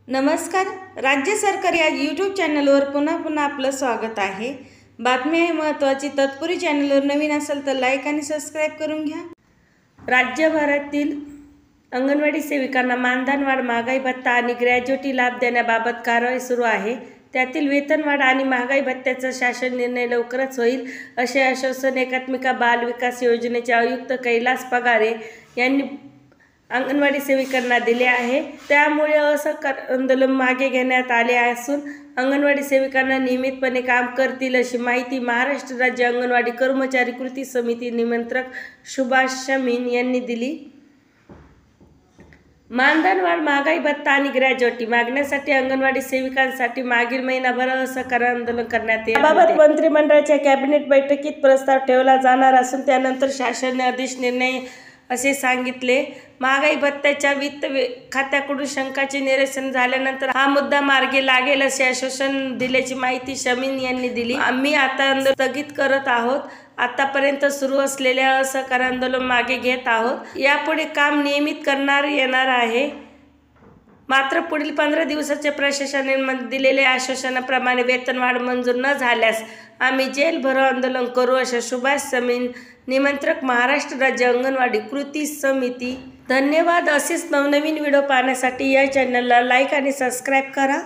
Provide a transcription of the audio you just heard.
नमस्कार. राज्य सरकार या यूट्यूब चॅनलवर पुन्हा आपलं स्वागत आहे. बातमी आहे महत्त्वाची. तत्पूर्वी चॅनलवर नवीन असेल तर लाईक आणि सबस्क्राईब करून घ्या. राज्यभरातील अंगणवाडी सेविकांना मानधनवाढ, महागाई भत्ता आणि ग्रॅज्युटी लाभ देण्याबाबत कारवाई सुरू आहे. त्यातील वेतनवाढ आणि महागाई भत्त्याचा शासन निर्णय लवकरच होईल, असे आश्वासन एकात्मिका बाल विकास योजनेचे आयुक्त कैलास पगारे यांनी अंगणवाडी सेविकांना दिले आहे. त्यामुळे असहकार आंदोलन मागे घेण्यात आले असून अंगणवाडी सेविकांना नियमितपणे काम करतील अशी माहिती महाराष्ट्र राज्य अंगणवाडी कर्मचारी कृती समिती निमंत्रक सुभाष शमीन यांनी दिली. मानधनवाढ, महागाई भत्ता आणि ग्रॅज्युटी मागण्यासाठी अंगणवाडी सेविकांसाठी मागील महिनाभर असहकार आंदोलन करण्यात येत होते. याबाबत मंत्रिमंडळाच्या कॅबिनेट बैठकीत प्रस्ताव ठेवला जाणार असून त्यानंतर शासन आदेश निर्णय असे सांगितले. महागाई भत्त्याच्या वित्त खात्याकडून शंकाचे निरसन झाल्यानंतर हा मुद्दा मार्गी लागेल असे आश्वासन दिल्याची माहिती शमीन यांनी दिली. आम्ही आता आंदोलन स्थगित करत आहोत. आतापर्यंत सुरू असलेल्या असहकार आंदोलन मागे घेत आहोत. यापुढे काम नियमित करण्यात येणार आहे. मात्र पुढील 15 दिवसाच्या प्रशासनाने दिलेल्या आश्वासनाप्रमाणे वेतनवाढ मंजूर न झाल्यास आम्ही जेलभरो आंदोलन करू, अशा सुभाष शमीन, निमंत्रक, महाराष्ट्र राज्य अंगणवाडी कृती समिती. धन्यवाद. असेच नवनवीन व्हिडिओ पाहण्यासाठी या चॅनलला लाईक आणि सबस्क्राईब करा.